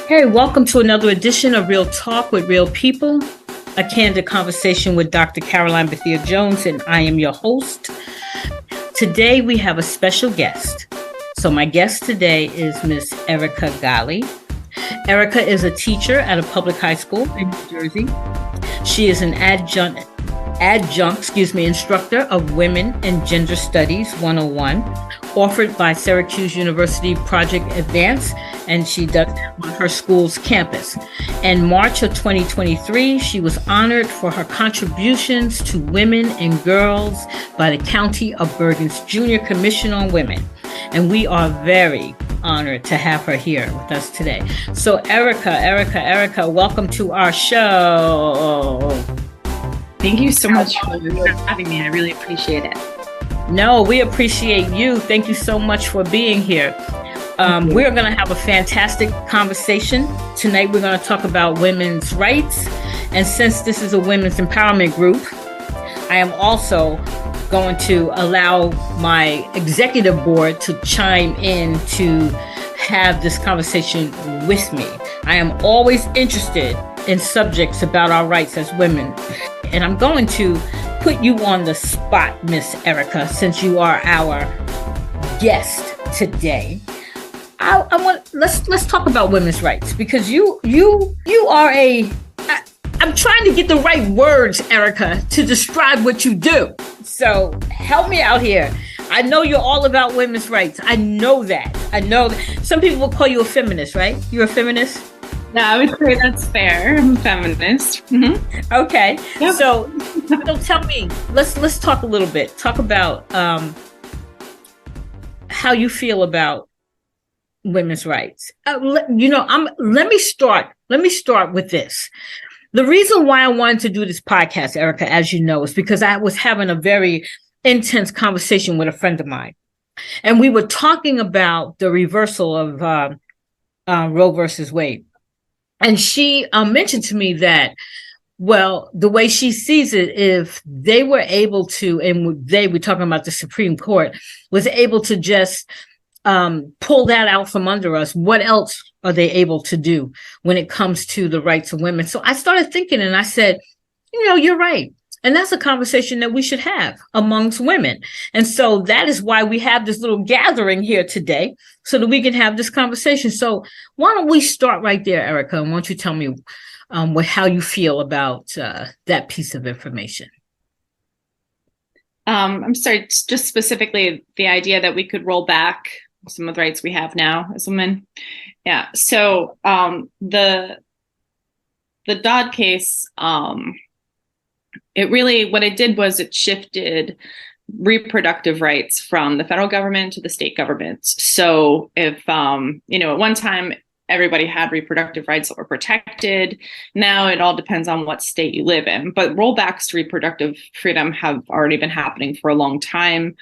Hey, welcome to another edition of Real Talk with Real People, a candid conversation with Dr. Caroline Bethea-Jones, and I am your host. Today we have a special guest. So my guest today is Miss Erica Golle. Erica is a teacher at a public high school in New Jersey. She is an adjunct instructor of Women and Gender Studies 101, offered by Syracuse University Project Advance, and she does that on her school's campus. In March of 2023, she was honored for her contributions to women and girls by the County of Bergen's Junior Commission on Women. And we are very honored to have her here with us today. So Erica, welcome to our show. Thank you so much for having me. I really appreciate it. No, we appreciate you. Thank you so much for being here. We're going to have a fantastic conversation. Tonight, we're going to talk about women's rights. And since this is a women's empowerment group, I am also going to allow my executive board to chime in to have this conversation with me. I am always interested in subjects about our rights as women. And I'm going to put you on the spot, Miss Erica, since you are our guest today. Let's talk about women's rights, because you are I'm trying to get the right words, Erica, to describe what you do. So help me out here. I know you're all about women's rights. I know that. Some people will call you a feminist, right? You're a feminist? Yeah, I would say that's fair. I'm a feminist. Mm-hmm. Okay. Yep. So tell me, let's talk a little bit. Talk about how you feel about women's rights. Let me start with this. The reason why I wanted to do this podcast, Erica, as you know, is because I was having a very intense conversation with a friend of mine. And we were talking about the reversal of Roe versus Wade. And she mentioned to me that, well, the way she sees it, if they were able to, and they were talking about the Supreme Court, was able to just pull that out from under us, what else are they able to do when it comes to the rights of women? So I started thinking, and I said, you're right. And that's a conversation that we should have amongst women. And so that is why we have this little gathering here today, so that we can have this conversation. So why don't we start right there, Erica? And why don't you tell me how you feel about that piece of information? I'm sorry, just specifically the idea that we could roll back some of the rights we have now as women. Yeah. So the Dodd case, it really, what it did was it shifted reproductive rights from the federal government to the state governments. So if, at one time, everybody had reproductive rights that were protected. Now it all depends on what state you live in. But rollbacks to reproductive freedom have already been happening for a long time.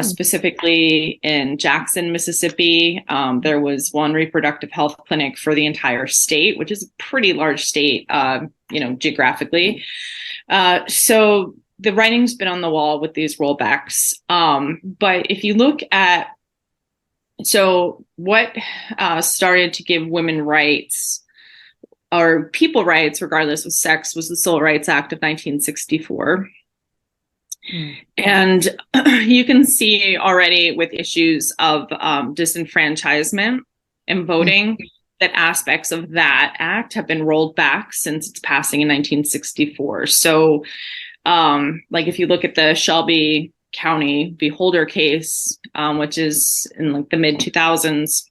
Specifically in Jackson, Mississippi, there was one reproductive health clinic for the entire state, which is a pretty large state, geographically. So the writing's been on the wall with these rollbacks. But if you look at what started to give women rights or people rights, regardless of sex, was the Civil Rights Act of 1964. And you can see already with issues of disenfranchisement and voting that aspects of that act have been rolled back since its passing in 1964. So if you look at the Shelby County v. Holder case, which is in the mid 2000s.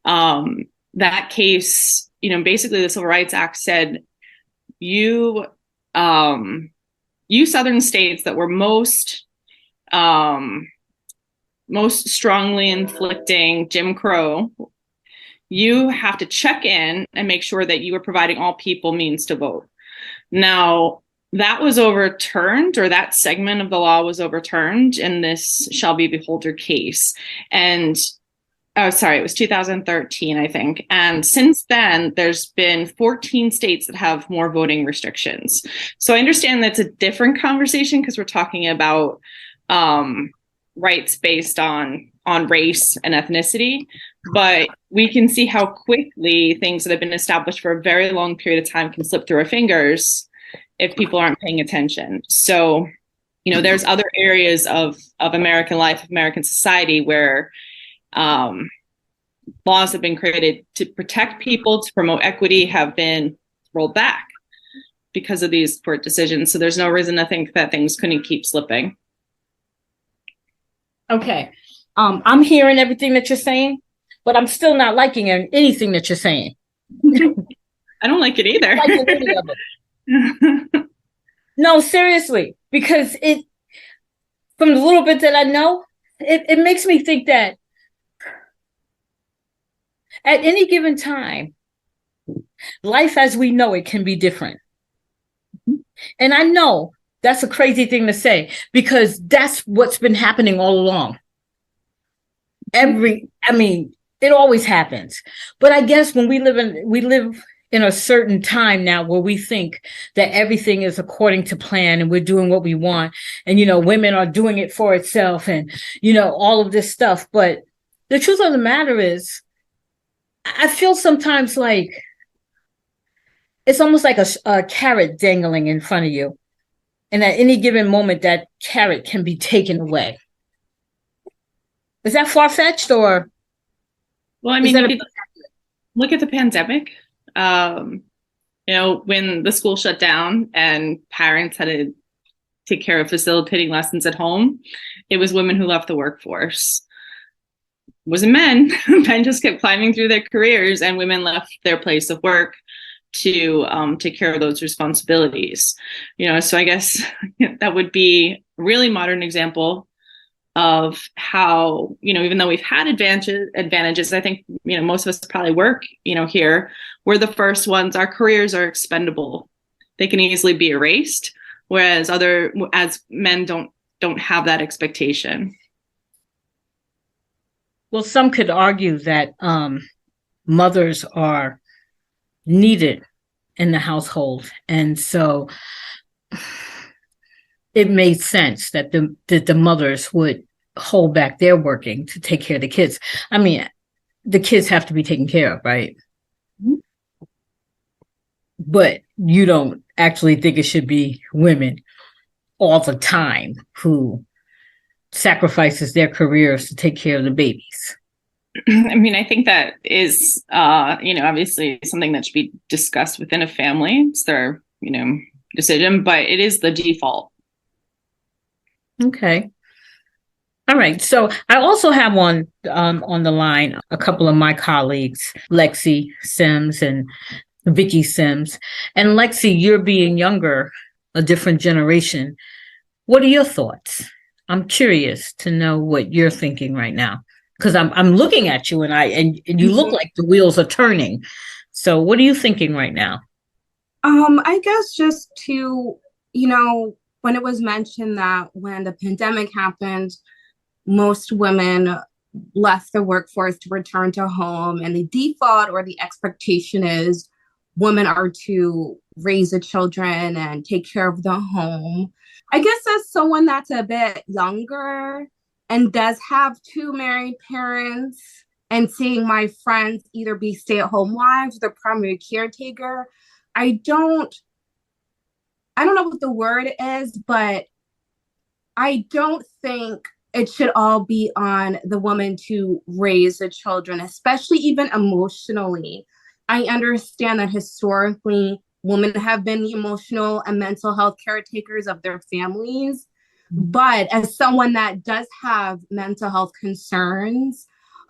That case, basically the Civil Rights Act said you Southern states that were most strongly inflicting Jim Crow, you have to check in and make sure that you are providing all people means to vote. Now, that was overturned, or that segment of the law was overturned in this Shelby v. Holder case. And it was 2013, I think. And since then, there's been 14 states that have more voting restrictions. So I understand that's a different conversation because we're talking about rights based on on race and ethnicity, but we can see how quickly things that have been established for a very long period of time can slip through our fingers if people aren't paying attention. So, there's other areas of American life, American society where laws have been created to protect people, to promote equity, have been rolled back because of these court decisions. So there's no reason to think that things couldn't keep slipping. Okay. I'm hearing everything that you're saying, but I'm still not liking anything that you're saying. I don't like it either. I don't like any of it. No, seriously, because from the little bit that I know, it makes me think that at any given time, life as we know it can be different. And I know that's a crazy thing to say because that's what's been happening all along. It always happens. But I guess when we live in a certain time now where we think that everything is according to plan and we're doing what we want and, women are doing it for itself and, all of this stuff. But the truth of the matter is, I feel sometimes like it's almost like a carrot dangling in front of you. And at any given moment, that carrot can be taken away. Is that far-fetched or? Well, look at the pandemic. When the school shut down and parents had to take care of facilitating lessons at home, it was women who left the workforce. It wasn't men. Men just kept climbing through their careers, and women left their place of work to take care of those responsibilities. So I guess that would be a really modern example of how, even though we've had advantages, I think, most of us probably work, here, we're the first ones, our careers are expendable. They can easily be erased, whereas as men don't have that expectation. Well, some could argue that mothers are needed in the household. And so it made sense that the mothers would hold back their working to take care of the kids. The kids have to be taken care of, right? Mm-hmm. But you don't actually think it should be women all the time who sacrifices their careers to take care of the babies. I think that is, obviously something that should be discussed within a family. It's their, decision, but it is the default. Okay. All right. So I also have on the line a couple of my colleagues, Lexi Sims and Vicky Sims. And Lexi, you're being younger, a different generation. What are your thoughts? I'm curious to know what you're thinking right now, because I'm looking at you and you look like the wheels are turning. So what are you thinking right now? I guess just to, when it was mentioned that when the pandemic happened, most women left the workforce to return to home, and the default or the expectation is women are to raise the children and take care of the home. I guess as someone that's a bit younger and does have two married parents, and seeing my friends either be stay-at-home wives or the primary caretaker, I don't know what the word is, but I don't think it should all be on the woman to raise the children, especially even emotionally. I understand that historically women have been the emotional and mental health caretakers of their families. But as someone that does have mental health concerns,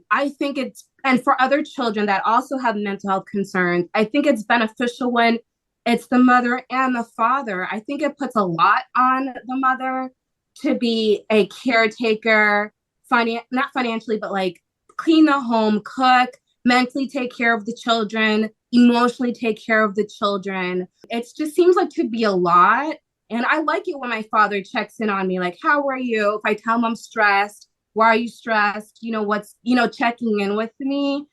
I think and for other children that also have mental health concerns, I think it's beneficial when it's the mother and the father. I think it puts a lot on the mother to be a caretaker, not financially, but like clean the home, cook, mentally take care of the children, emotionally take care of the children. It just seems like to be a lot. And I like it when my father checks in on me, like, how are you? If I tell him I'm stressed, why are you stressed? Checking in with me.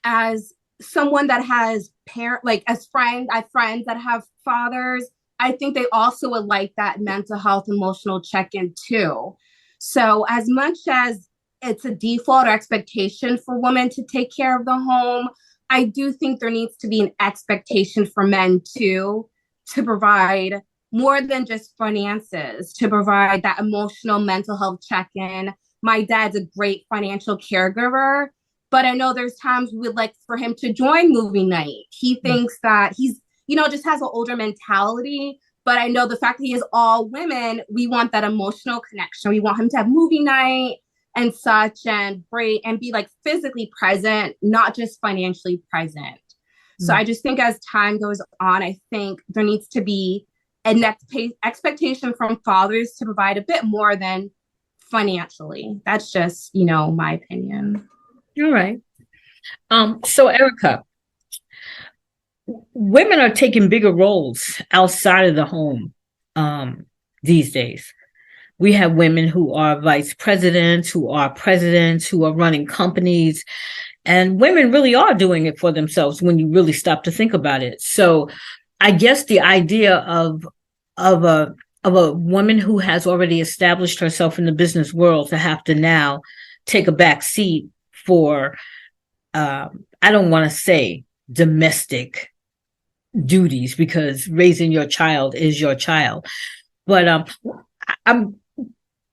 As someone that has I have friends that have fathers, I think they also would like that mental health, emotional check-in too. So as much as it's a default or expectation for women to take care of the home. I do think there needs to be an expectation for men too, to provide more than just finances, to provide that emotional mental health check-in. My dad's a great financial caregiver, but I know there's times we'd like for him to join movie night. He thinks that he's, just has an older mentality. But I know the fact that he is all women, we want that emotional connection. We want him to have movie night and such, and be like physically present, not just financially present. So I just think as time goes on, I think there needs to be an expectation from fathers to provide a bit more than financially. That's just, my opinion. All right. So Erica, women are taking bigger roles outside of the home these days. We have women who are vice presidents, who are presidents, who are running companies, and women really are doing it for themselves when you really stop to think about it. So I guess the idea of a woman who has already established herself in the business world to have to now take a back seat for, I don't want to say domestic duties, because raising your child is your child. But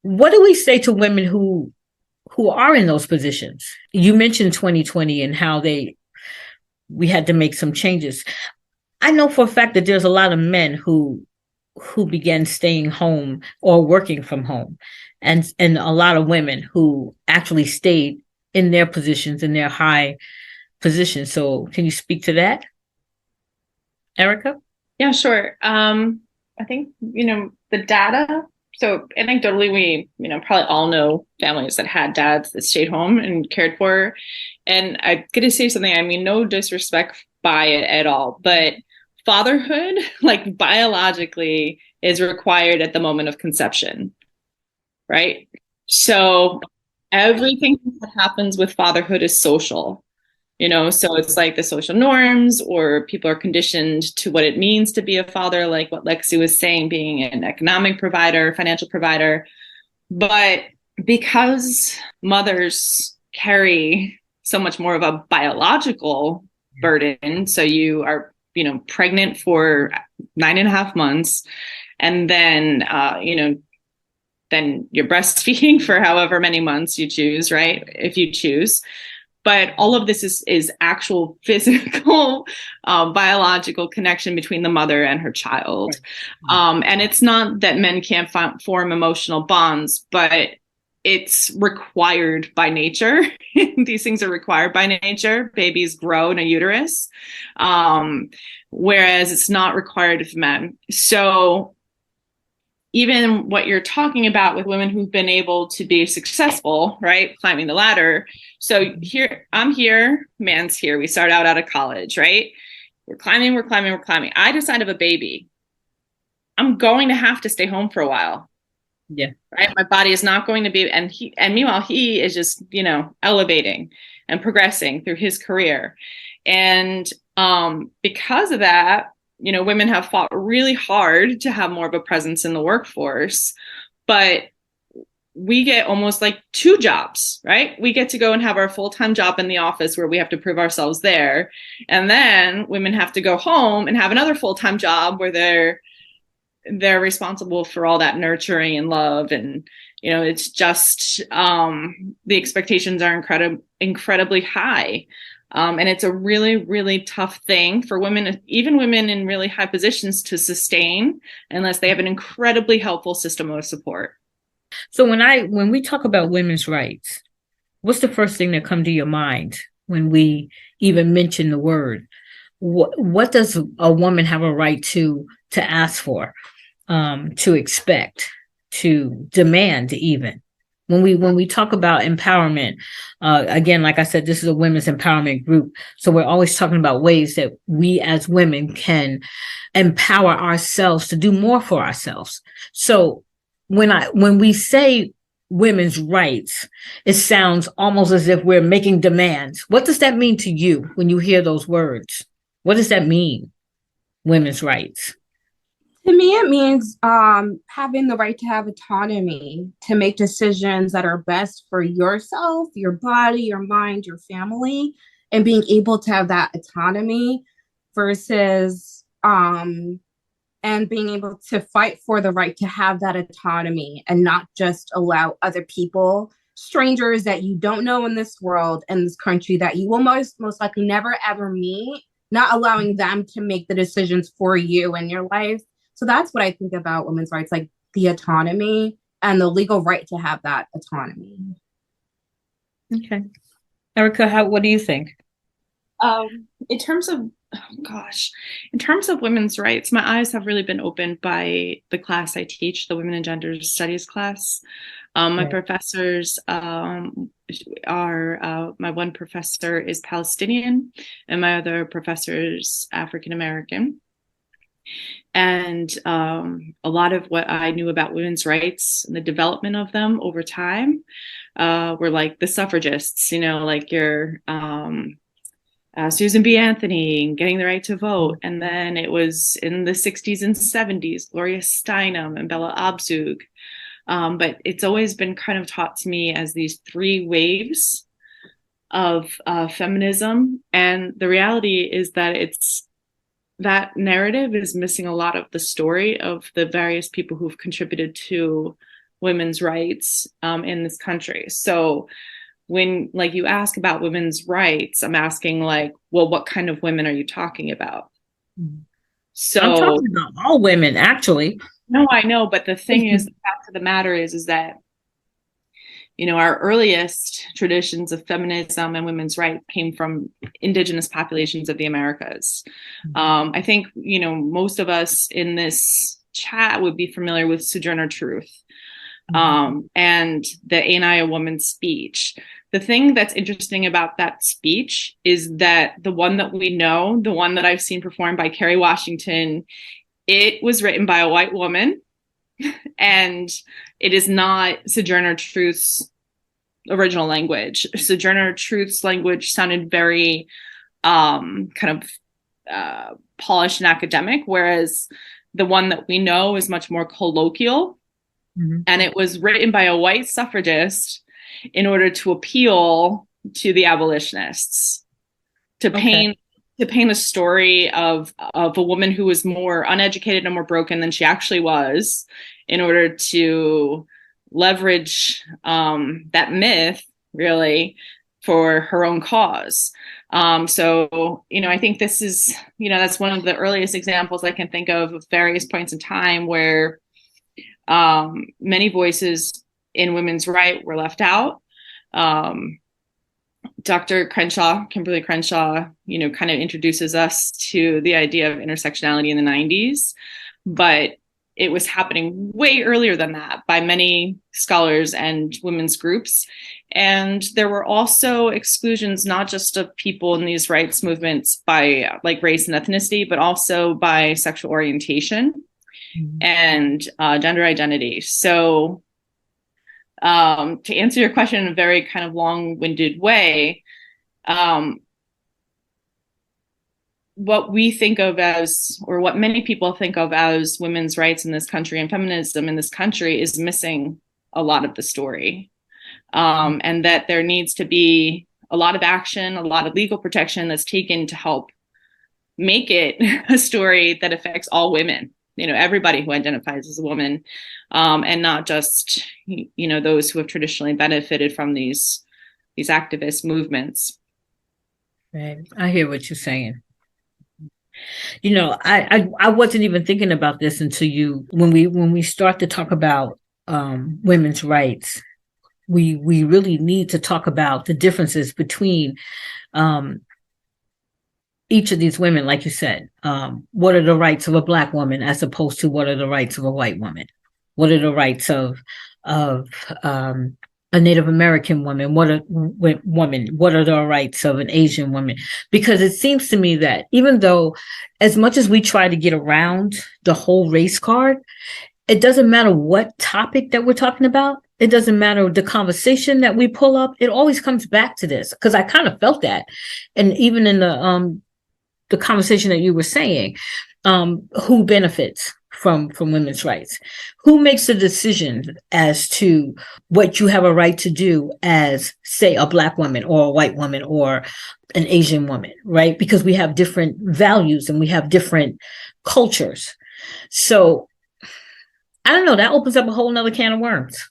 what do we say to women who are in those positions? You mentioned 2020 and how we had to make some changes. I know for a fact that there's a lot of men who began staying home or working from home, and a lot of women who actually stayed in their positions, in their high positions. So can you speak to that, Erica? Yeah, sure. I think, the data. So anecdotally, we, probably all know families that had dads that stayed home and cared for. And I got to say something, I mean, no disrespect by it at all, but fatherhood, like biologically, is required at the moment of conception, right? So everything that happens with fatherhood is social. So it's like the social norms, or people are conditioned to what it means to be a father, like what Lexi was saying, being an economic provider, financial provider. But because mothers carry so much more of a biological burden, so you are, pregnant for 9.5 months, and then, then you're breastfeeding for however many months you choose, right? If you choose. But all of this is actual physical, biological connection between the mother and her child. Right. And it's not that men can't form emotional bonds, but it's required by nature. These things are required by nature. Babies grow in a uterus, whereas it's not required of men. So even what you're talking about with women who've been able to be successful, right? Climbing the ladder. So here, I'm here, man's here. We start out of college, right? We're climbing. I decide to have a baby. I'm going to have to stay home for a while. Yeah. Right. My body is not going to be, and meanwhile, he is just, elevating and progressing through his career. And because of that, women have fought really hard to have more of a presence in the workforce, but we get almost like 2 jobs, right? We get to go and have our full-time job in the office where we have to prove ourselves there. And then women have to go home and have another full-time job where they're responsible for all that nurturing and love. And, it's just, the expectations are incredibly high. And it's a really, really tough thing for women, even women in really high positions, to sustain unless they have an incredibly helpful system of support. So when we talk about women's rights, what's the first thing that comes to your mind when we even mention the word? What does a woman have a right to ask for, to expect, to demand even? When we talk about empowerment, again, like I said, this is a women's empowerment group. So we're always talking about ways that we as women can empower ourselves to do more for ourselves. So when we say women's rights, it sounds almost as if we're making demands. What does that mean to you when you hear those words? What does that mean, women's rights? To me, it means having the right to have autonomy to make decisions that are best for yourself, your body, your mind, your family, and being able to have that autonomy versus and being able to fight for the right to have that autonomy and not just allow other people, strangers that you don't know in this world, in this country that you will most likely never ever meet, not allowing them to make the decisions for you in your life. So that's what I think about women's rights, like the autonomy and the legal right to have that autonomy. Okay. Erica, what do you think? In terms of, in terms of women's rights, my eyes have really been opened by the class I teach, the Women and Gender Studies class. My professors are, my one professor is Palestinian and my other professor is African American. And a lot of what I knew about women's rights and the development of them over time were like the suffragists, like your Susan B. Anthony getting the right to vote. And then it was in the 60s and 70s, Gloria Steinem and Bella Abzug. But it's always been kind of taught to me as these three waves of feminism. And the reality is that that narrative is missing a lot of the story of the various people who've contributed to women's rights in this country. So when you ask about women's rights, I'm asking well, what kind of women are you talking about? So I'm talking about all women, actually. No, I know, but the thing is, the fact of the matter is that our earliest traditions of feminism and women's rights came from indigenous populations of the Americas. I think, most of us in this chat would be familiar with Sojourner Truth and the Ain't I a Woman speech. The thing that's interesting about that speech is that the one that we know, the one that I've seen performed by Kerry Washington, it was written by a white woman. And it is not Sojourner Truth's original language. Sojourner Truth's language sounded very kind of polished and academic, whereas the one that we know is much more colloquial. And it was written by a white suffragist in order to appeal to the abolitionists, to paint a story of a woman who was more uneducated and more broken than she actually was, in order to leverage that myth really for her own cause. So, I think this is, that's one of the earliest examples I can think of various points in time where many voices in women's right were left out. Dr. Kimberly Crenshaw, kind of introduces us to the idea of intersectionality in the 90s, but it was happening way earlier than that by many scholars and women's groups. And there were also exclusions, not just of people in these rights movements by race and ethnicity, but also by sexual orientation and gender identity. So to answer your question in a very kind of long-winded way, what we think of as, or what many people think of as women's rights in this country and feminism in this country is missing a lot of the story. And that there needs to be a lot of action, a lot of legal protection that's taken to help make it a story that affects all women, everybody who identifies as a woman, and not just, those who have traditionally benefited from these activist movements. Right. I hear what you're saying. I wasn't even thinking about this until when we start to talk about women's rights, we really need to talk about the differences between each of these women, like you said. What are the rights of a Black woman as opposed to what are the rights of a white woman? What are the rights of a Native American woman? What are the rights of an Asian woman? Because it seems to me that even though, as much as we try to get around the whole race card, it doesn't matter what topic that we're talking about. It doesn't matter the conversation that we pull up. It always comes back to this, because I kind of felt that. And even in the conversation that you were saying, who benefits from women's rights? Who makes the decision as to what you have a right to do as, say, a Black woman or a white woman or an Asian woman, right? Because we have different values and we have different cultures. So I don't know, that opens up a whole nother can of worms.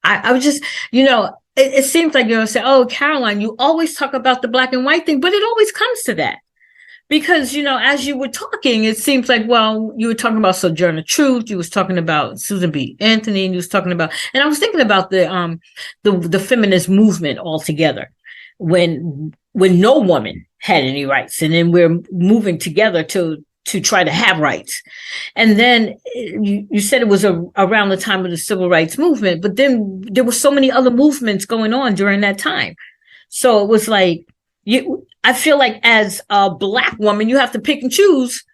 I was just, it seems like you're going to say, oh, Caroline, you always talk about the Black and white thing, but it always comes to that. Because, as you were talking, it seems like, well, you were talking about Sojourner Truth, you was talking about Susan B. Anthony, and you was talking about, and I was thinking about the feminist movement altogether, when no woman had any rights, and then we're moving together to try to have rights. And then you said it was around the time of the civil rights movement, but then there were so many other movements going on during that time. So it was like, I feel like as a Black woman, you have to pick and choose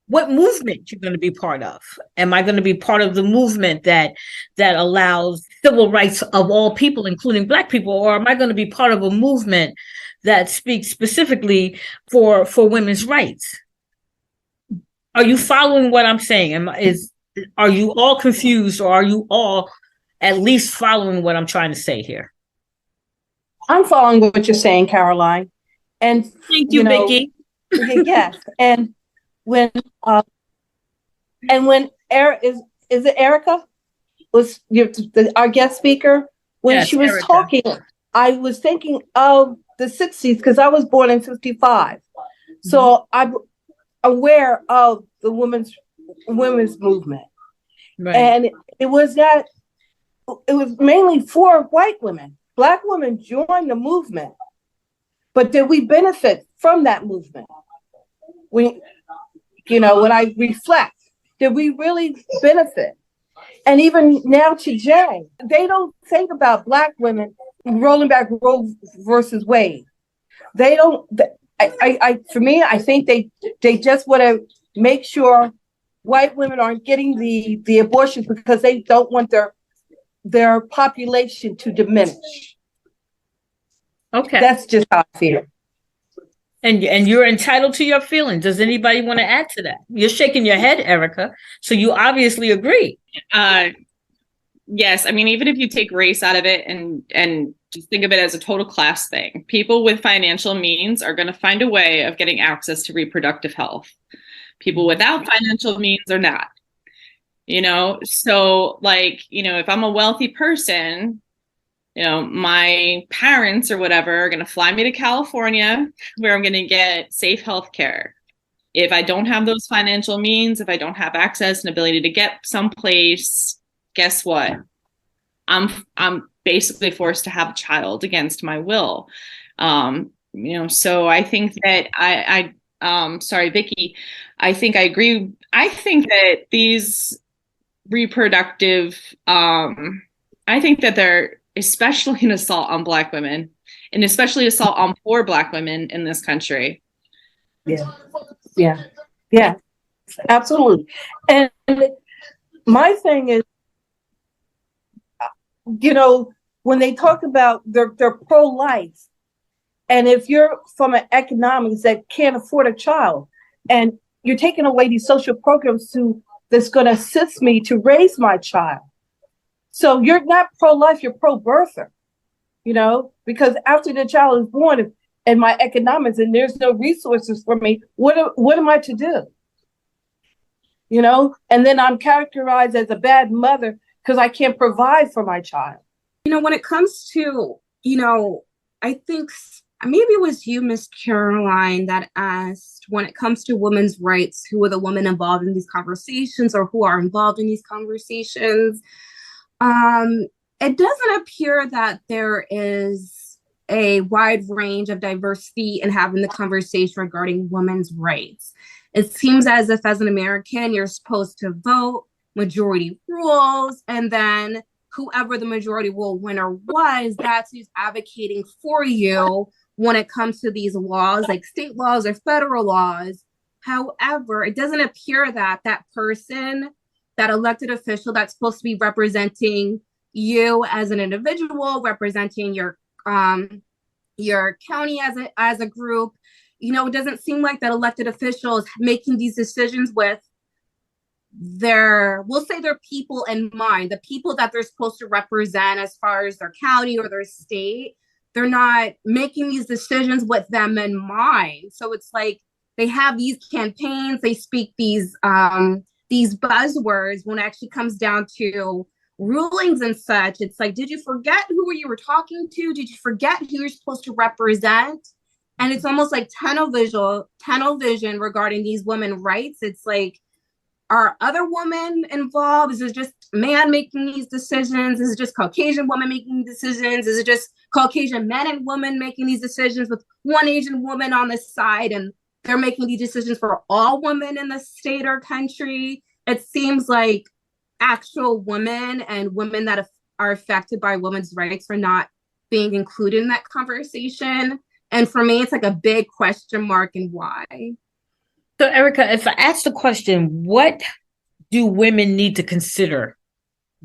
what movement you're going to be part of. Am I going to be part of the movement that allows civil rights of all people, including Black people, or am I going to be part of a movement that speaks specifically for women's rights? Are you following what I'm saying? Are you all confused, or are you all at least following what I'm trying to say here? I'm following what you're saying, Caroline. And thank you, Vicky. Yes. And when is it Erica was our guest speaker? When yes, she was Erica. talking, I was thinking of the 60s because I was born in 55. So I'm aware of the women's movement. Right. And it was mainly for white women. Black women joined the movement, but did we benefit from that movement? When I reflect, did we really benefit? And even now today, they don't think about Black women rolling back Roe versus Wade. They don't. For me, I think they just want to make sure white women aren't getting the abortions because they don't want their population to diminish. Okay. That's just how I feel. And you're entitled to your feelings. Does anybody want to add to that? You're shaking your head, Erica. So you obviously agree. Yes. I mean, even if you take race out of it and just think of it as a total class thing, people with financial means are going to find a way of getting access to reproductive health. People without financial means are not. So if I'm a wealthy person, my parents or whatever are going to fly me to California where I'm going to get safe health care. If I don't have those financial means, if I don't have access and ability to get someplace, guess what? I'm basically forced to have a child against my will. So I think that sorry, Vicky, I think I agree. I think that these reproductive, I think that they're especially an assault on Black women and especially assault on poor Black women in this country. Yeah, absolutely. And my thing is, when they talk about they're pro-life, and if you're from an economics that can't afford a child, and you're taking away these social programs that's going to assist me to raise my child. So you're not pro-life, you're pro-birther, because after the child is born and my economics and there's no resources for me, what am I to do? And then I'm characterized as a bad mother because I can't provide for my child. When it comes to, I think maybe it was you, Miss Caroline, that asked when it comes to women's rights, who are the women involved in these conversations or who are involved in these conversations. It doesn't appear that there is a wide range of diversity in having the conversation regarding women's rights. It seems as if as an American, you're supposed to vote, majority rules, and then whoever the majority rule winner was, that's who's advocating for you when it comes to these laws, like state laws or federal laws. However, it doesn't appear that that person, that elected official that's supposed to be representing you as an individual, representing your county as a group, it doesn't seem like that elected officials making these decisions with their people in mind, the people that they're supposed to represent as far as their county or their state. They're not making these decisions with them in mind. So it's like they have these campaigns, they speak these buzzwords. When it actually comes down to rulings and such, it's like, did you forget who you were talking to? Did you forget who you're supposed to represent? And it's almost like tunnel vision regarding these women's rights. It's like, are other women involved? Is it just man making these decisions? Is it just Caucasian women making decisions? Is it just Caucasian men and women making these decisions with one Asian woman on the side, and they're making these decisions for all women in the state or country? It seems like actual women and women that are affected by women's rights are not being included in that conversation. And for me, it's like a big question mark, and why. So, Erica, if I ask the question, what do women need to consider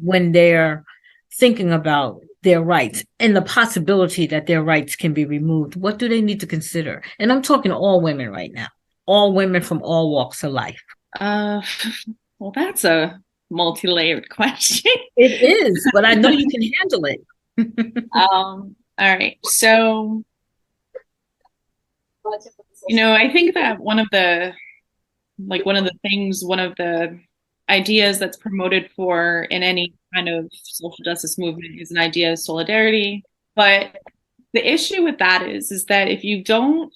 when they're thinking about their rights and the possibility that their rights can be removed? What do they need to consider? And I'm talking all women right now, all women from all walks of life. Well, that's a multi-layered question. It is, but I know you can handle it. All right. So, I think that one of the ideas that's promoted for in any kind of social justice movement is an idea of solidarity. But the issue with that is that if you don't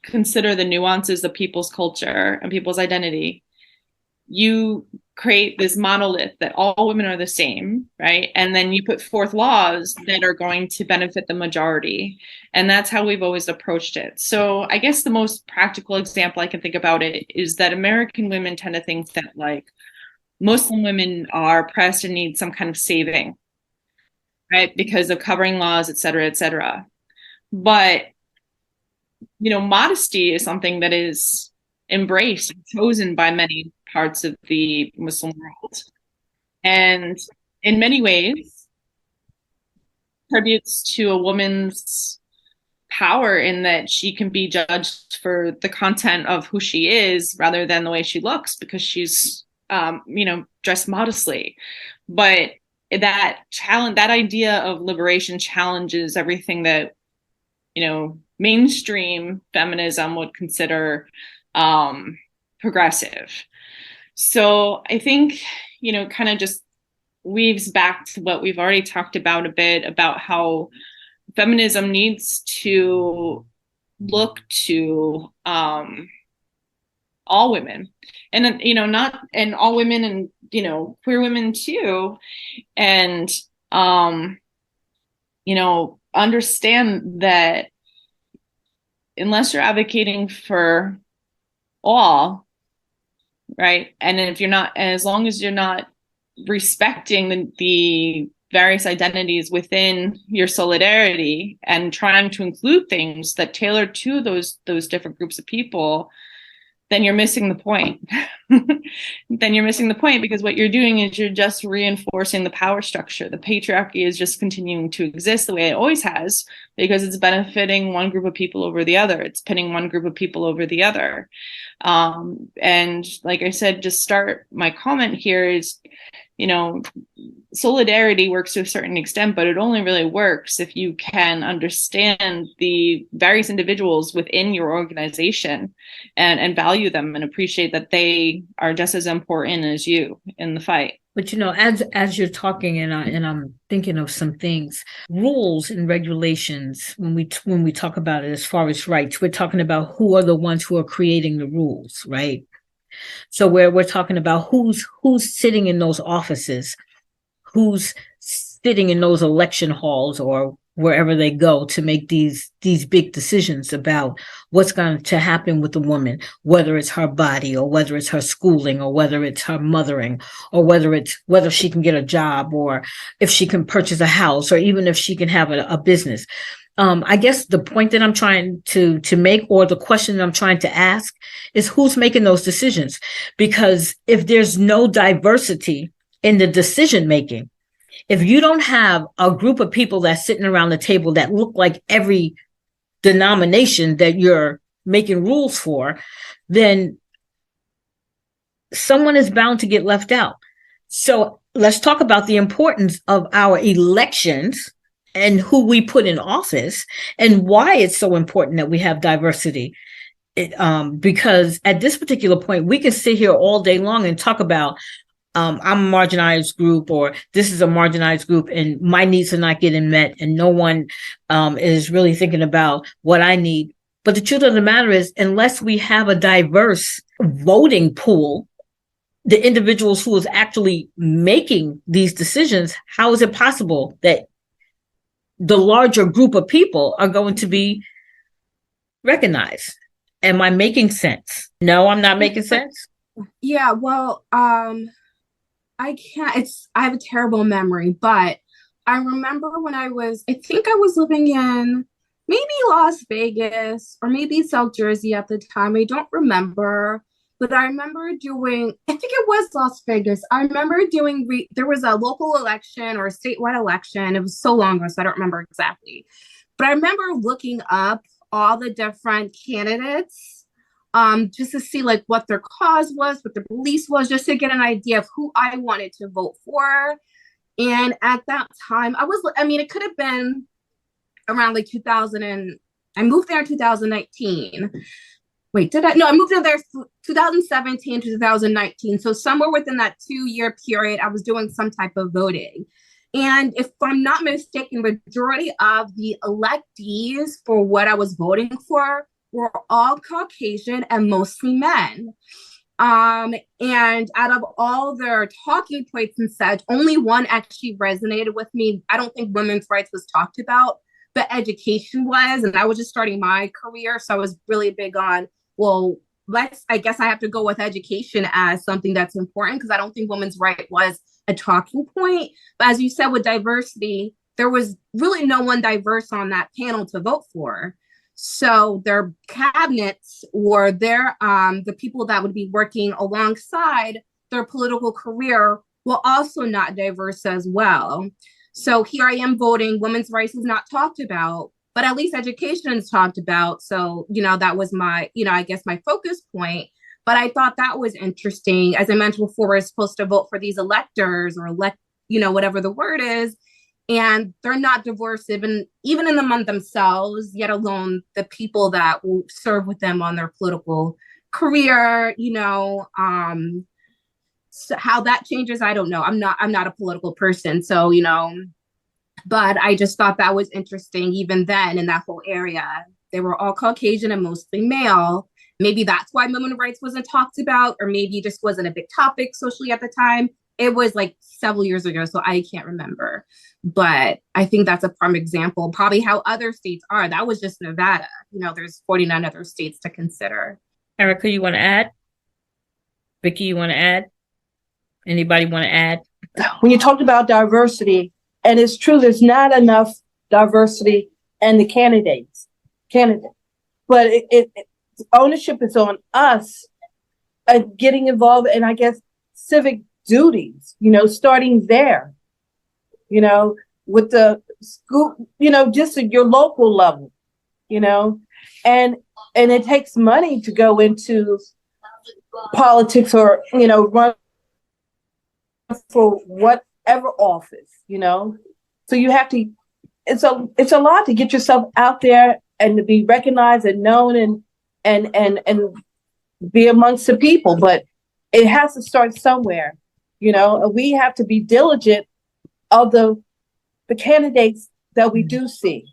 consider the nuances of people's culture and people's identity, you create this monolith that all women are the same, right? And then you put forth laws that are going to benefit the majority. And that's how we've always approached it. So I guess the most practical example I can think about it is that American women tend to think that Muslim women are oppressed and need some kind of saving, right? Because of covering laws, et cetera, et cetera. But, modesty is something that is embraced and chosen by many parts of the Muslim world. And in many ways, contributes to a woman's power in that she can be judged for the content of who she is rather than the way she looks, because she's, dressed modestly. But that idea of liberation challenges everything that, mainstream feminism would consider progressive. So I think, kind of just weaves back to what we've already talked about a bit about how feminism needs to look to all women and, and all women and, queer women too. And, understand that unless you're advocating for all, right? And if you're not, as long as you're not respecting the various identities within your solidarity and trying to include things that tailor to those different groups of people, then you're missing the point. Then you're missing the point, because what you're doing is you're just reinforcing the power structure. The patriarchy is just continuing to exist the way it always has, because it's benefiting one group of people over the other. It's pinning one group of people over the other. And like I said, just start my comment here is, solidarity works to a certain extent, but it only really works if you can understand the various individuals within your organization and value them and appreciate that they are just as important as you in the fight. But as you're talking, and I'm thinking of some things, rules and regulations. When we talk about it as far as rights, we're talking about who are the ones who are creating the rules, right? So we're talking about who's sitting in those offices, who's sitting in those election halls or wherever they go to make these big decisions about what's going to happen with the woman, whether it's her body or whether it's her schooling or whether it's her mothering or whether she can get a job or if she can purchase a house or even if she can have a business. I guess the point that I'm trying to make, or the question that I'm trying to ask, is who's making those decisions? Because if there's no diversity in the decision making, if you don't have a group of people that's sitting around the table that look like every denomination that you're making rules for, then someone is bound to get left out. So let's talk about the importance of our elections and who we put in office and why it's so important that we have diversity. Because at this particular point, we can sit here all day long and talk about I'm a marginalized group, or this is a marginalized group and my needs are not getting met and no one is really thinking about what I need. But the truth of the matter is, unless we have a diverse voting pool, the individuals who is actually making these decisions, how is it possible that the larger group of people are going to be recognized? Am I making sense? No, I'm not making sense. Yeah, well, I have a terrible memory, but I remember when I think I was living in maybe Las Vegas or maybe South Jersey at the time. I don't remember, but I remember I think it was Las Vegas. I remember there was a local election or a statewide election. It was so long ago, so I don't remember exactly. But I remember looking up all the different candidates just to see like what their cause was, what their beliefs was, just to get an idea of who I wanted to vote for. And at that time, it could have been around like 2000 and I moved there in 2019. Wait, I moved there 2017 to 2019. So somewhere within that 2-year period, I was doing some type of voting. And if I'm not mistaken, majority of the electees for what I was voting for were all Caucasian and mostly men. And out of all their talking points and such, only one actually resonated with me. I don't think women's rights was talked about, but education was. And I was just starting my career. So I was really big on, well, I guess I have to go with education as something that's important, because I don't think women's right was a talking point. But as you said, with diversity, there was really no one diverse on that panel to vote for. So their cabinets or the people that would be working alongside their political career were also not diverse as well. So here I am voting, women's rights is not talked about, but at least education is talked about. So, that was my, I guess my focus point. But I thought that was interesting. As I mentioned before, we're supposed to vote for these electors or whatever the word is. And they're not diverse, even in among themselves, yet alone the people that will serve with them on their political career, so how that changes, I don't know. I'm not a political person. So, but I just thought that was interesting. Even then in that whole area, they were all Caucasian and mostly male. Maybe that's why women's rights wasn't talked about, or maybe it just wasn't a big topic socially at the time. It was like several years ago, so I can't remember. But I think that's a prime example, probably how other states are. That was just Nevada. There's 49 other states to consider. Erica, you want to add? Vicky, you want to add? Anybody want to add? When you talked about diversity, and it's true, there's not enough diversity in the candidates, but ownership is on us getting involved in, I guess, civic duties, starting there, with the school, just at your local level, and it takes money to go into politics or, run for whatever office, so you have to, it's a lot to get yourself out there and to be recognized and known and be amongst the people, but it has to start somewhere, and we have to be diligent of the candidates that we do see.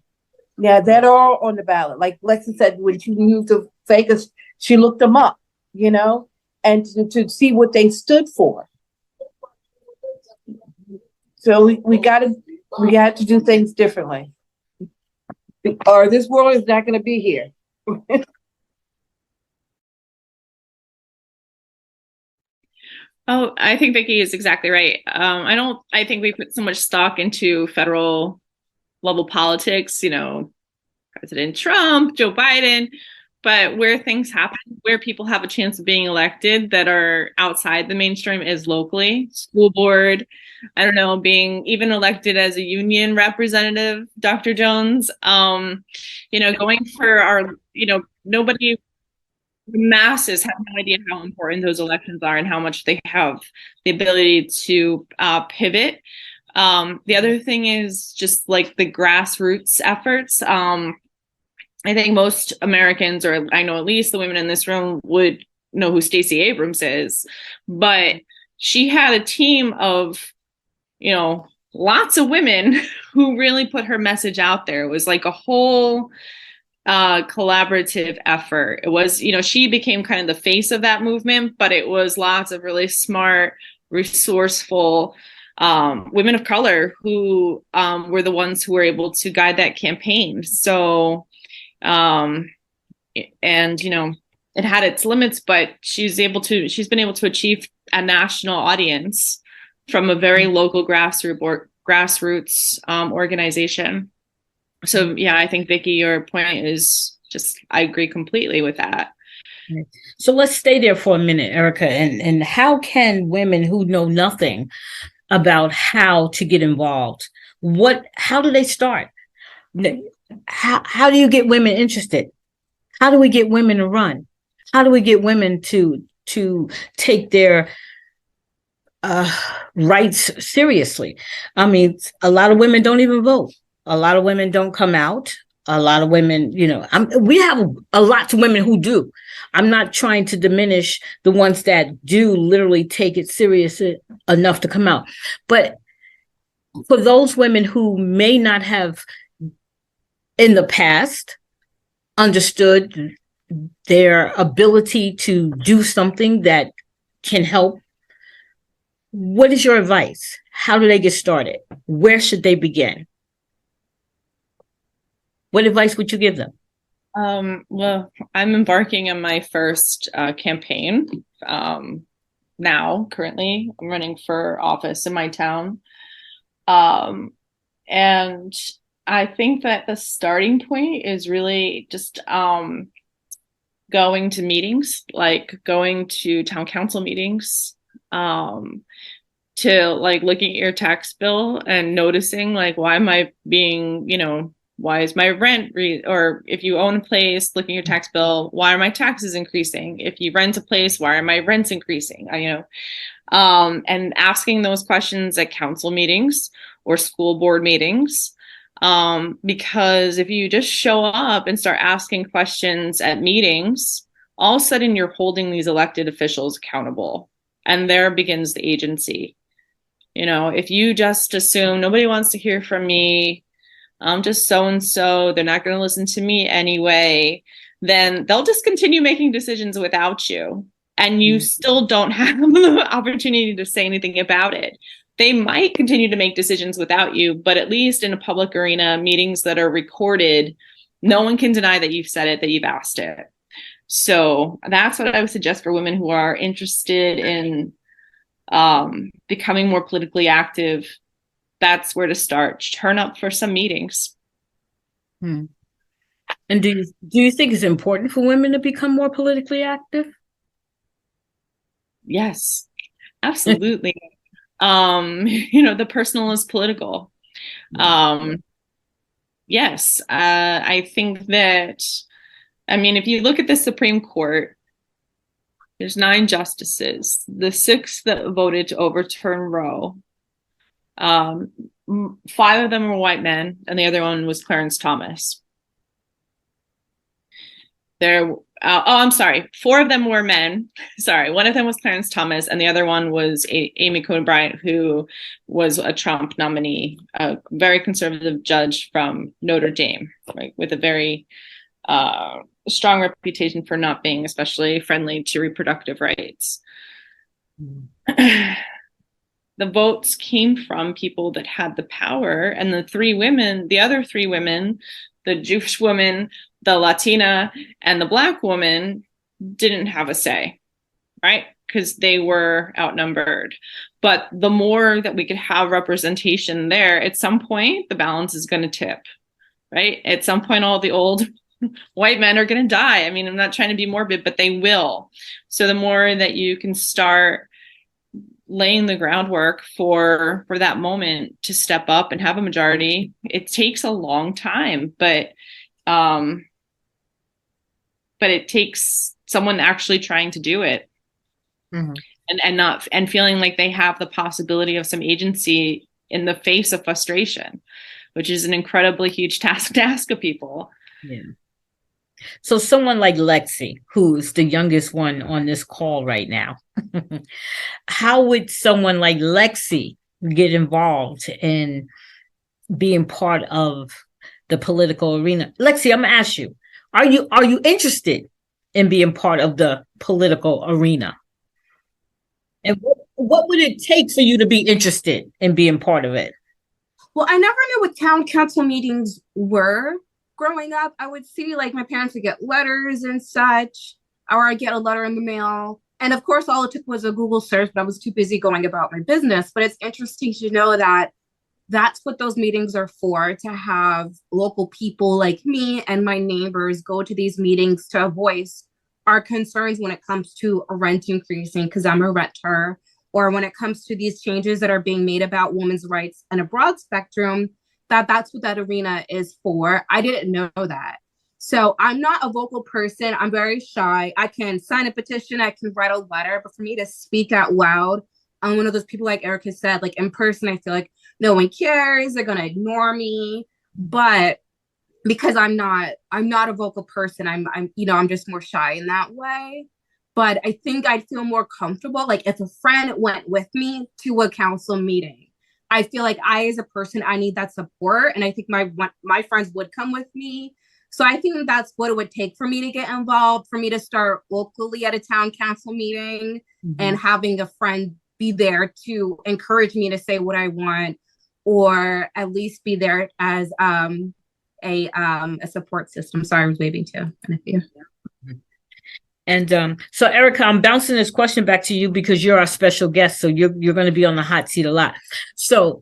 Yeah, that are on the ballot. Like Lexi said, when she moved to Vegas, she looked them up, and to see what they stood for. So we had to do things differently, or this world is not going to be here. Oh, I think Vicky is exactly right. I think we put so much stock into federal level politics, President Trump, Joe Biden, but where things happen, where people have a chance of being elected that are outside the mainstream is locally, school board, I don't know, being even elected as a union representative, Dr. Jones, going for our, nobody the masses have no idea how important those elections are and how much they have the ability to pivot. The other thing is just like the grassroots efforts. I think most Americans, or I know at least the women in this room, would know who Stacey Abrams is, but she had a team of, lots of women who really put her message out there. It was like a whole collaborative effort. It was, she became kind of the face of that movement, but it was lots of really smart, resourceful women of color who were the ones who were able to guide that campaign. So, it had its limits, but she's been able to achieve a national audience from a very local grassroots organization. So yeah, I think Vicky, your point is I agree completely with that. So let's stay there for a minute, Erica. And how can women who know nothing about how to get involved, how do they start? How do you get women interested? How do we get women to run? How do we get women to take their rights seriously? I mean, a lot of women don't even vote. A lot of women don't come out. A lot of women, we have a lot of women who do. I'm not trying to diminish the ones that do literally take it serious enough to come out. But for those women who may not have in the past understood their ability to do something that can help, what is your advice? How do they get started? Where should they begin? What advice would you give them? Well, I'm embarking on my first campaign now. Currently, I'm running for office in my town. And I think that the starting point is really just going to meetings, like going to town council meetings, to like looking at your tax bill and noticing like, why am I being, why is my rent or if you own a place, looking at your tax bill, why are my taxes increasing? If you rent a place, why are my rents increasing? And asking those questions at council meetings or school board meetings. Because if you just show up and start asking questions at meetings, all of a sudden you're holding these elected officials accountable, and there begins the agency. If you just assume nobody wants to hear from me, I'm just so-and-so, they're not going to listen to me anyway, then they'll just continue making decisions without you. And you still don't have the opportunity to say anything about it. They might continue to make decisions without you, but at least in a public arena, meetings that are recorded, no one can deny that you've said it, that you've asked it. So that's what I would suggest for women who are interested in becoming more politically active. That's where to start. Turn up for some meetings. And do you think it's important for women to become more politically active? Yes, absolutely. The personal is political. Yes, I think that, if you look at the Supreme Court, there's 9 justices. The 6 that voted to overturn Roe, 5 of them were white men, and the other one was Clarence Thomas. I'm sorry, 4 of them were men. Sorry, one of them was Clarence Thomas, and the other one was Amy Coney Barrett, who was a Trump nominee, a very conservative judge from Notre Dame, right, with a very strong reputation for not being especially friendly to reproductive rights. The votes came from people that had the power, and the other 3 women, the Jewish woman, the Latina, and the Black woman, didn't have a say, right? Because they were outnumbered. But the more that we could have representation there, at some point, the balance is going to tip, right? At some point, all the old white men are going to die. I'm not trying to be morbid, but they will. So the more that you can start laying the groundwork for that moment to step up and have a majority, it takes a long time, but it takes someone actually trying to do it. Mm-hmm. And feeling like they have the possibility of some agency in the face of frustration, which is an incredibly huge task to ask of people. Yeah. So someone like Lexi, who's the youngest one on this call right now, how would someone like Lexi get involved in being part of the political arena? Lexi, I'm gonna ask you, are you interested in being part of the political arena? And what would it take for you to be interested in being part of it? Well, I never knew what town council meetings were growing up. I would see like my parents would get letters and such, or I get a letter in the mail. And of course, all it took was a Google search, but I was too busy going about my business. But it's interesting to know that that's what those meetings are for, to have local people like me and my neighbors go to these meetings to voice our concerns when it comes to a rent increasing, because I'm a renter, or when it comes to these changes that are being made about women's rights in a broad spectrum, that's what that arena is for. I didn't know that. So I'm not a vocal person. I'm very shy. I can sign a petition, I can write a letter, but for me to speak out loud, I'm one of those people, like Erica said, like in person, I feel like no one cares, they're gonna ignore me. But because I'm not a vocal person, I'm just more shy in that way. But I think I'd feel more comfortable like if a friend went with me to a council meeting. I feel like I, as a person, I need that support, and I think my friends would come with me. So I think that's what it would take for me to get involved, for me to start locally at a town council meeting, and having a friend be there to encourage me to say what I want, or at least be there as a support system. Sorry, I was waving too. And so Erica, I'm bouncing this question back to you because you're our special guest, so you're going to be on the hot seat a lot. So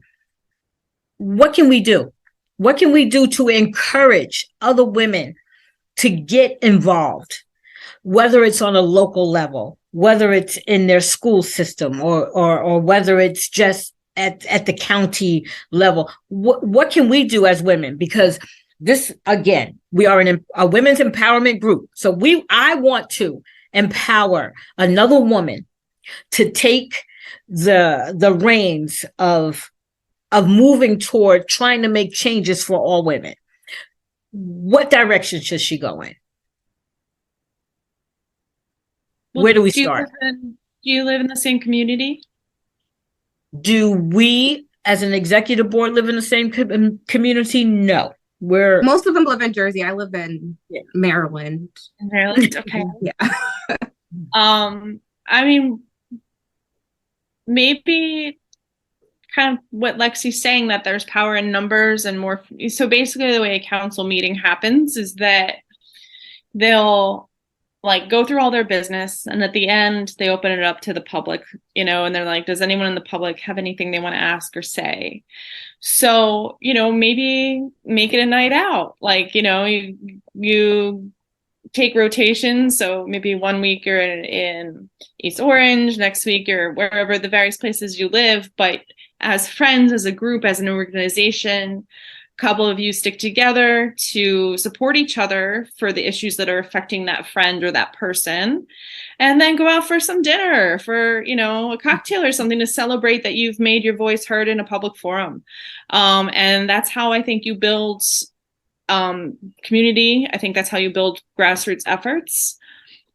what can we do? What can we do to encourage other women to get involved, whether it's on a local level, whether it's in their school system, or whether it's just at the county level? What can we do as women? Because this, again, we are a women's empowerment group. So I want to empower another woman to take the reins of moving toward trying to make changes for all women. What direction should she go in? Well, where do we start? Do you live in the same community? Do we, as an executive board, live in the same community? No. Most of them live in Jersey. I live in Maryland. In Maryland, okay. Yeah. I mean, maybe kind of what Lexi's saying, that there's power in numbers and more. So basically the way a council meeting happens is that they'll like go through all their business, and at the end they open it up to the public, and they're like, does anyone in the public have anything they want to ask or say? So, maybe make it a night out. Like, you take rotations. So maybe 1 week you're in East Orange, next week you're wherever the various places you live, but as friends, as a group, as an organization, a couple of you stick together to support each other for the issues that are affecting that friend or that person, and then go out for some dinner, for a cocktail or something, to celebrate that you've made your voice heard in a public forum. And that's how I think you build community. I think that's how you build grassroots efforts.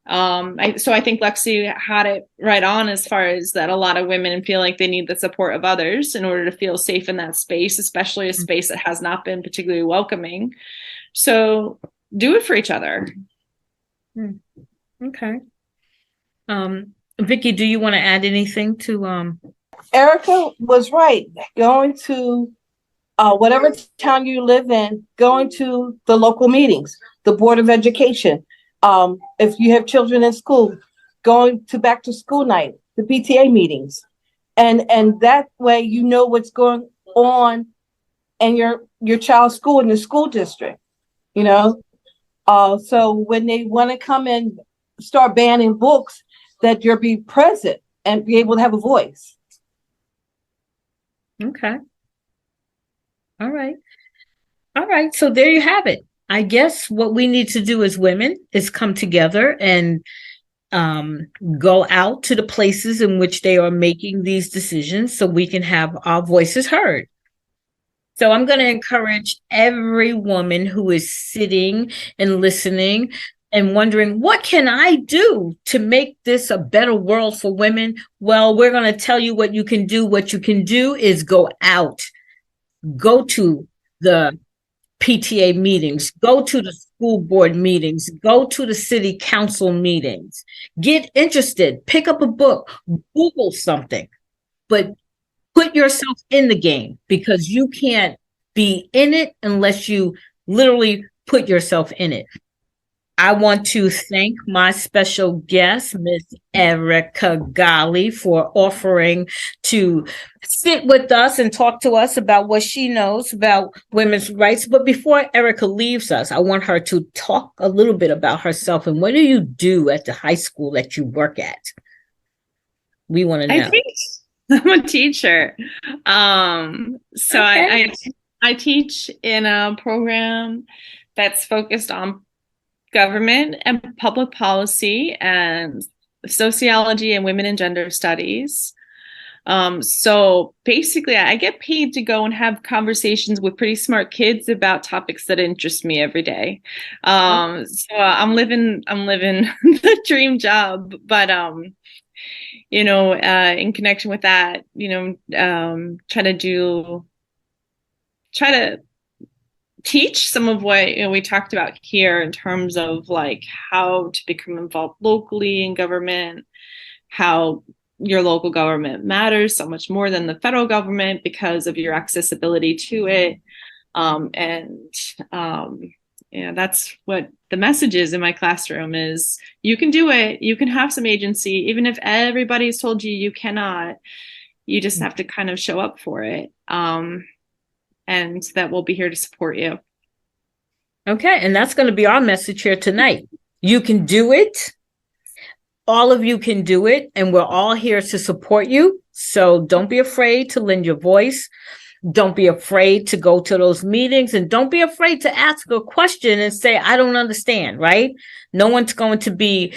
So I think Lexi had it right on, as far as that a lot of women feel like they need the support of others in order to feel safe in that space, especially a space that has not been particularly welcoming. So do it for each other. Okay. Vicky, do you want to add anything to Erica was right. Going to whatever town you live in, going to the local meetings, the Board of Education. If you have children in school, going to back to school night, the PTA meetings, and that way what's going on in your child's school, in the school district. So when they want to come and start banning books, that you'll be present and be able to have a voice. Okay. All right. So there you have it. I guess what we need to do as women is come together and go out to the places in which they are making these decisions so we can have our voices heard. So I'm going to encourage every woman who is sitting and listening and wondering, what can I do to make this a better world for women? Well, we're going to tell you what you can do. What you can do is go out, go to the PTA meetings, go to the school board meetings, go to the city council meetings, get interested, pick up a book, Google something, but put yourself in the game, because you can't be in it unless you literally put yourself in it. I want to thank my special guest, Ms. Erica Golle, for offering to sit with us and talk to us about what she knows about women's rights. But before Erica leaves us, I want her to talk a little bit about herself and what do you do at the high school that you work at? We want to know. I'm a teacher. So Okay. I teach in a program that's focused on government and public policy and sociology and women and gender studies. So basically, I get paid to go and have conversations with pretty smart kids about topics that interest me every day. So I'm living the dream job, but in connection with that, try to teach some of what we talked about here in terms of like how to become involved locally in government, how your local government matters so much more than the federal government because of your accessibility to it. That's what the message is in my classroom is you can do it. You can have some agency, even if everybody's told you cannot. You just have to kind of show up for it. And that we'll be here to support you. Okay, and that's going to be our message here tonight. You can do it. All of you can do it, and we're all here to support you. So don't be afraid to lend your voice. Don't be afraid to go to those meetings, and don't be afraid to ask a question and say, I don't understand, right? No one's going to be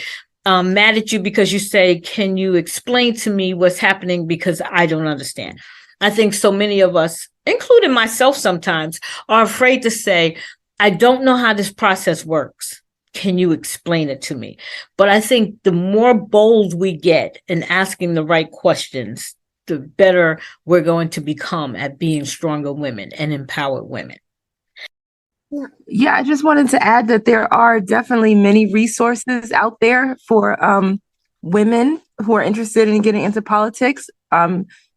mad at you because you say, can you explain to me what's happening because I don't understand? I think so many of us, including myself sometimes, are afraid to say, I don't know how this process works. Can you explain it to me? But I think the more bold we get in asking the right questions, the better we're going to become at being stronger women and empowered women. Yeah, I just wanted to add that there are definitely many resources out there for women who are interested in getting into politics.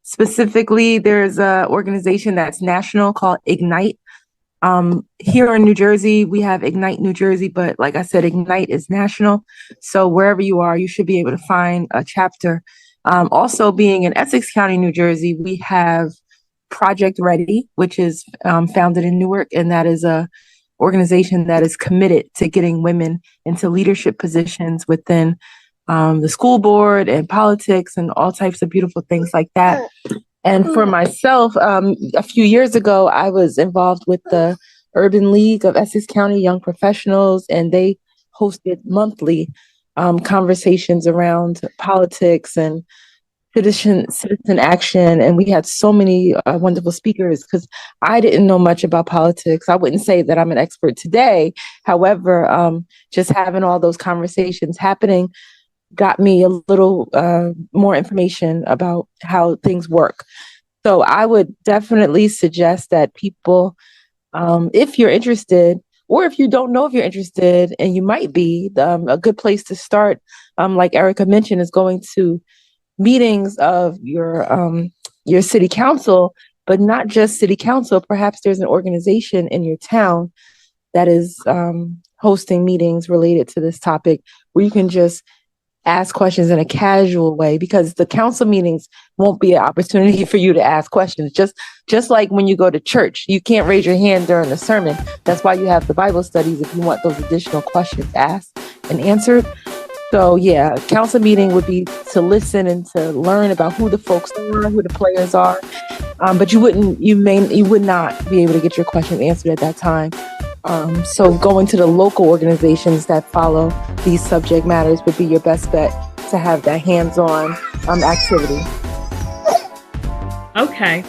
Specifically, there's an organization that's national called Ignite. Here in New Jersey, we have Ignite New Jersey, but like I said, Ignite is national. So wherever you are, you should be able to find a chapter. Also being in Essex County, New Jersey, we have Project Ready, which is founded in Newark, and that is a organization that is committed to getting women into leadership positions within the school board and politics and all types of beautiful things like that. And for myself, a few years ago, I was involved with the Urban League of Essex County Young Professionals, and they hosted monthly conversations around politics and citizen action. And we had so many wonderful speakers because I didn't know much about politics. I wouldn't say that I'm an expert today. However, just having all those conversations happening got me a little more information about how things work. So I would definitely suggest that people, if you're interested, or if you don't know if you're interested, and you might be, a good place to start, like Erica mentioned, is going to meetings of your city council, but not just city council. Perhaps there's an organization in your town that is hosting meetings related to this topic where you can just ask questions in a casual way, because the council meetings won't be an opportunity for you to ask questions. Just like when you go to church, you can't raise your hand during the sermon. That's why you have the Bible studies if you want those additional questions asked and answered. So yeah, council meeting would be to listen and to learn about who the folks are, who the players are. But you would not be able to get your questions answered at that time. So going to the local organizations that follow these subject matters would be your best bet to have that hands-on activity. Okay.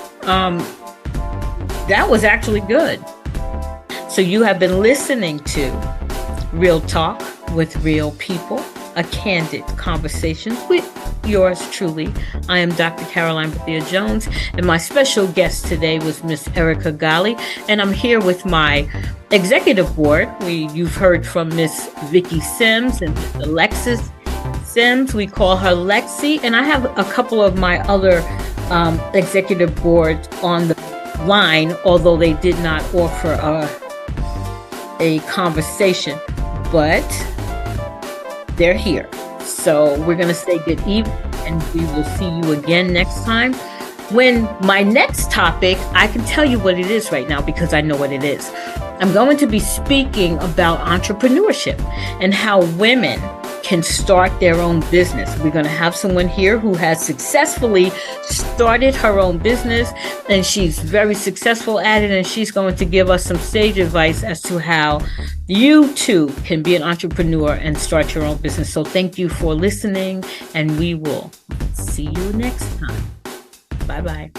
That was actually good. So you have been listening to Real Talk with Real People, a candid conversation with yours truly. I am Dr. Caroline Bethea-Jones, and my special guest today was Miss Erica Golle, and I'm here with my executive board. You've heard from Miss Vicky Sims and Miss Alexis Sims. We call her Lexi, and I have a couple of my other executive boards on the line, although they did not offer a conversation, but they're here. So we're going to say good evening, and we will see you again next time. When my next topic, I can tell you what it is right now because I know what it is. I'm going to be speaking about entrepreneurship and how women can start their own business. We're going to have someone here who has successfully started her own business, and she's very successful at it, and she's going to give us some sage advice as to how you too can be an entrepreneur and start your own business. So thank you for listening, and we will see you next time. Bye-bye.